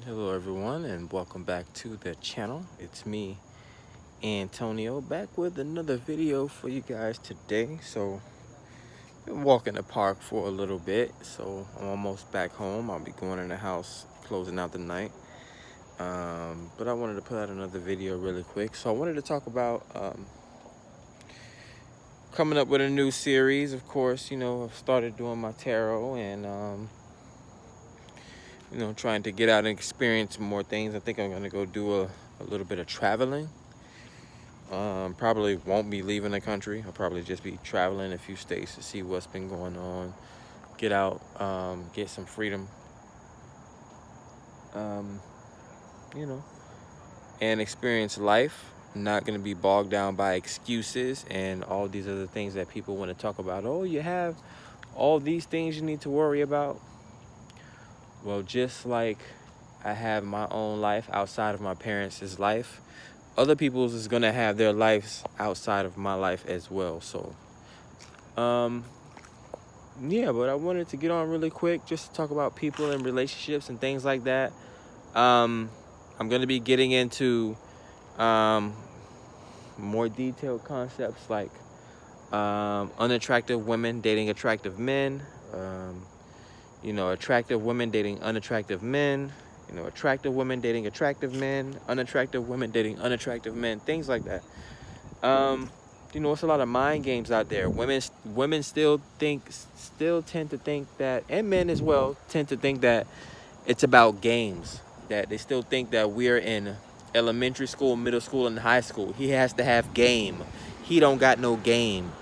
Hello everyone and welcome back to the channel. It's me, Antonio, back with another video for you guys today. So been walking the park for a little bit, so I'm almost back home. I'll be going in the house, closing out the night. But I wanted to put out another video really quick. So I wanted to talk about coming up with a new series. Of course, I've started doing my tarot and trying to get out and experience more things. I think I'm gonna go do a little bit of traveling. Probably won't be leaving the country. I'll probably just be traveling a few states to see what's been going on, get out, get some freedom, um, you know, and experience life. Not going to be bogged down by excuses and all these other things that people want to talk about. Oh, you have all these things you need to worry about. Well, just like I have my own life outside of my parents' life, other people's is going to have their lives outside of my life as well. So, yeah, but I wanted to get on really quick just to talk about people and relationships and things like that. I'm going to be getting into more detailed concepts like unattractive women dating attractive men, attractive women dating unattractive men, attractive women dating attractive men, unattractive women dating unattractive men, things like that. It's a lot of mind games out there. Women still tend to think that, and men as well tend to think that it's about games. That they still think that we're in elementary school, middle school, and high school. He has to have game. He don't got no game.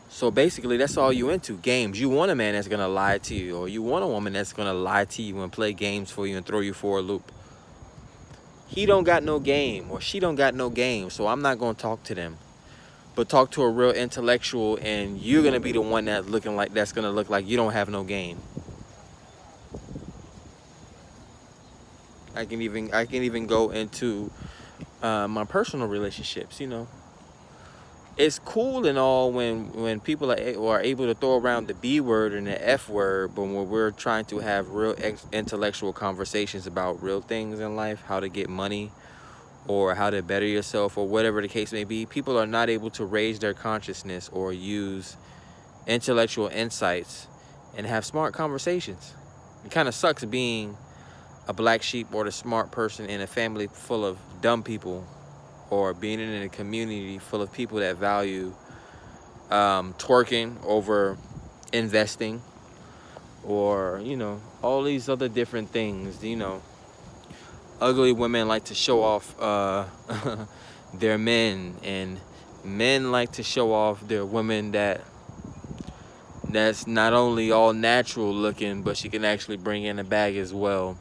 So basically, that's all you into, games. You want a man that's gonna lie to you, or you want a woman that's gonna lie to you and play games for you and throw you for a loop. He don't got no game, or she don't got no game, so I'm not gonna talk to them. But talk to a real intellectual, and you're gonna be the one that's gonna look like you don't have no game. I can even go into my personal relationships. It's cool and all when people are able to throw around the B word and the F word, but when we're trying to have real intellectual conversations about real things in life, how to get money, or how to better yourself, or whatever the case may be, people are not able to raise their consciousness or use intellectual insights and have smart conversations. It kind of sucks being a black sheep or the smart person in a family full of dumb people, or being in a community full of people that value twerking over investing, or all these other different things. Ugly women like to show off their men, and men like to show off their women that's not only all natural looking, but she can actually bring in a bag as well.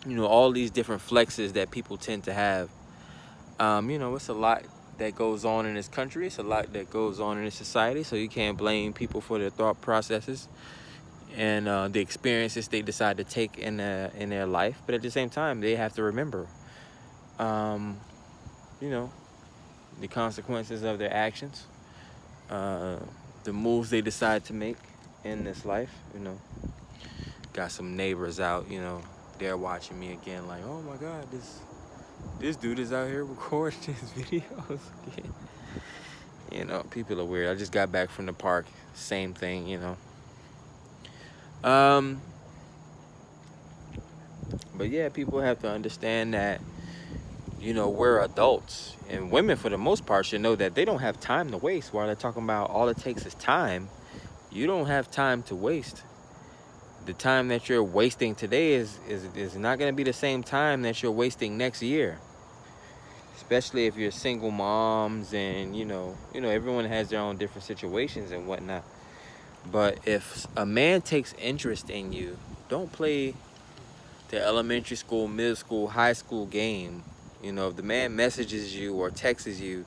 All these different flexes that people tend to have. It's a lot that goes on in this country. It's a lot that goes on in this society, so you can't blame people for their thought processes and the experiences they decide to take in their life. But at the same time, they have to remember, um, you know, the consequences of their actions, the moves they decide to make in this life. Got some neighbors out, they're watching me again like, oh my God, this dude is out here recording his videos again. People are weird. I just got back from the park, same thing. But yeah, people have to understand that, we're adults, and women for the most part should know that they don't have time to waste. While they're talking about all it takes is time, you don't have time to waste. The time that you're wasting today is not going to be the same time that you're wasting next year. Especially if you're single moms, and everyone has their own different situations and whatnot. But if a man takes interest in you, don't play the elementary school, middle school, high school game. If the man messages you or texts you,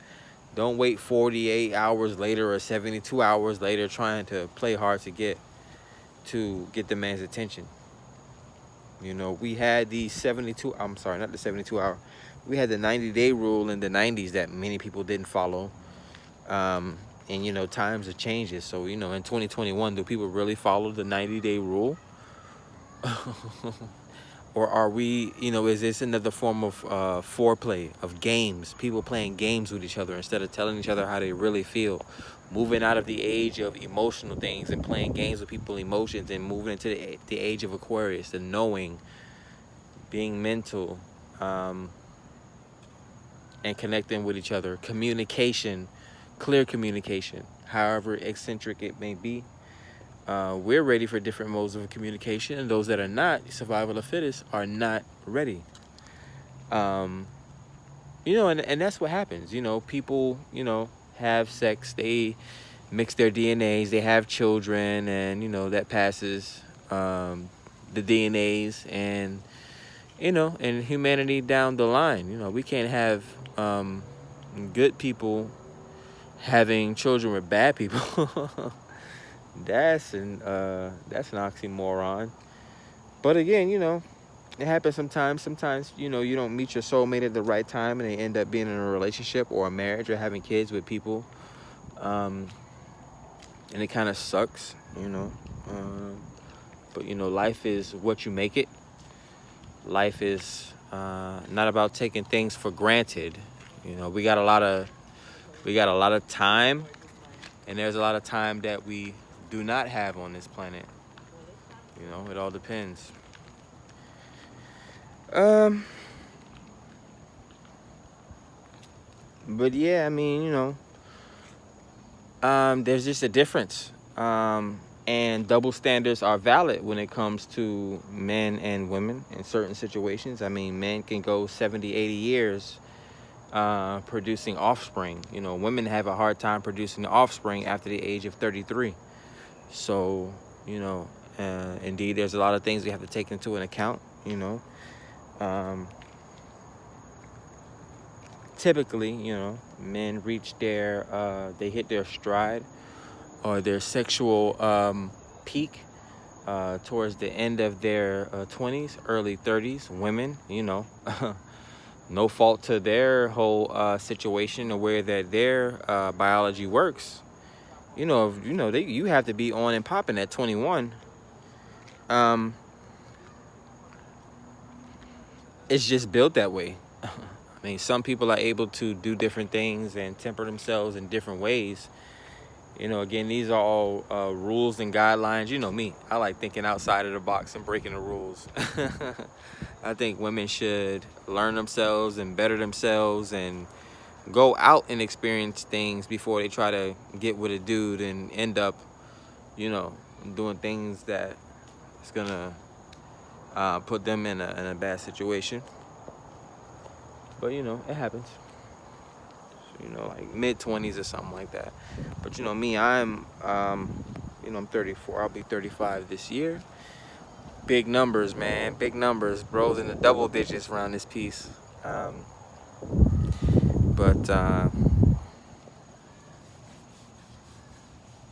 don't wait 48 hours later or 72 hours later trying to play hard to get the man's attention. We had the 72, I'm sorry, not the 72 hour. We had the 90-day rule in the 90s that many people didn't follow. And times have changed. So, in 2021, do people really follow the 90-day rule? Or are we, is this another form of foreplay, of games, people playing games with each other instead of telling each other how they really feel, moving out of the age of emotional things and playing games with people's emotions, and moving into the age of Aquarius, the knowing, being mental, um, and connecting with each other, communication, clear communication, however eccentric it may be. We're ready for different modes of communication, and those that are not, survival of the fittest, are not ready. Um, and that's what happens. People, have sex, they mix their DNAs, they have children, and, that passes the DNAs, and humanity down the line. We can't have good people having children with bad people. That's an oxymoron. But again, it happens sometimes. Sometimes, you don't meet your soulmate at the right time, and they end up being in a relationship or a marriage or having kids with people. And it kind of sucks, but, life is what you make it. Life is not about taking things for granted. We got a lot of time, and there's a lot of time that we do not have on this planet. It all depends. But yeah, I mean, there's just a difference. And double standards are valid when it comes to men and women in certain situations. I mean, men can go 70, 80 years producing offspring. Women have a hard time producing the offspring after the age of 33. So, indeed, there's a lot of things we have to take into an account, typically, men reach they hit their stride or their sexual peak towards the end of their 20s, early 30s. Women, no fault to their whole situation or where that their biology works. You have to be on and popping at 21. It's just built that way. I mean, some people are able to do different things and temper themselves in different ways. Again, these are all rules and guidelines. You know me, I like thinking outside of the box and breaking the rules. I think women should learn themselves and better themselves and go out and experience things before they try to get with a dude and end up, doing things that is gonna put them in a bad situation. But it happens. So, like mid-20s or something like that. But me, I'm 34. I'll be 35 this year. Big numbers, man. Big numbers. Bro's in the double digits around this piece. But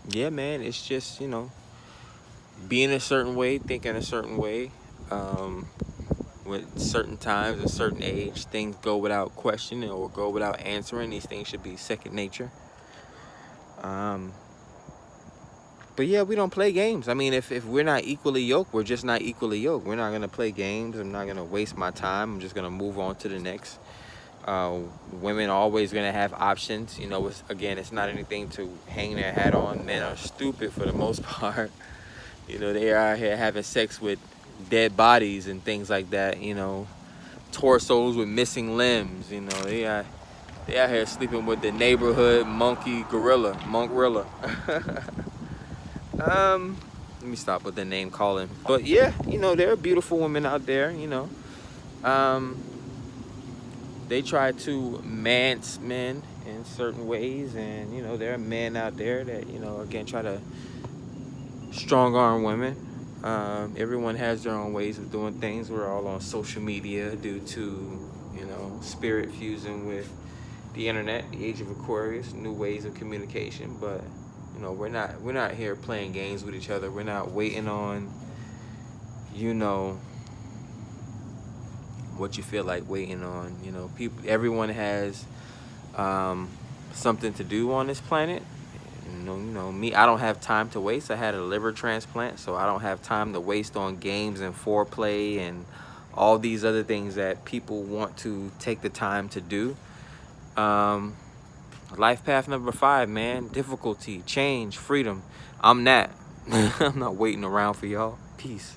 yeah, man, it's just, being a certain way, thinking a certain way. With certain times, a certain age, things go without questioning or go without answering. These things should be second nature. But yeah, we don't play games. I mean, if we're not equally yoked, we're just not equally yoked. We're not going to play games. I'm not going to waste my time. I'm just going to move on to the next. Women are always going to have options. It's not anything to hang their hat on. Men are stupid for the most part. They are out here having sex with dead bodies and things like that. Torsos with missing limbs. They out here sleeping with the neighborhood monk gorilla. Let me stop with the name calling. But yeah, there are beautiful women out there. They try to man's men in certain ways, and there are men out there that again try to strong arm women. Everyone has their own ways of doing things. We're all on social media due to spirit fusing with the internet, the age of Aquarius, new ways of communication. But we're not here playing games with each other. We're not waiting on what you feel like waiting on. Everyone has something to do on this planet. Me, I don't have time to waste. I had a liver transplant, so I don't have time to waste on games and foreplay and all these other things that people want to take the time to do. Life path number 5, man. Difficulty, change, freedom. I'm that. I'm not waiting around for y'all. Peace.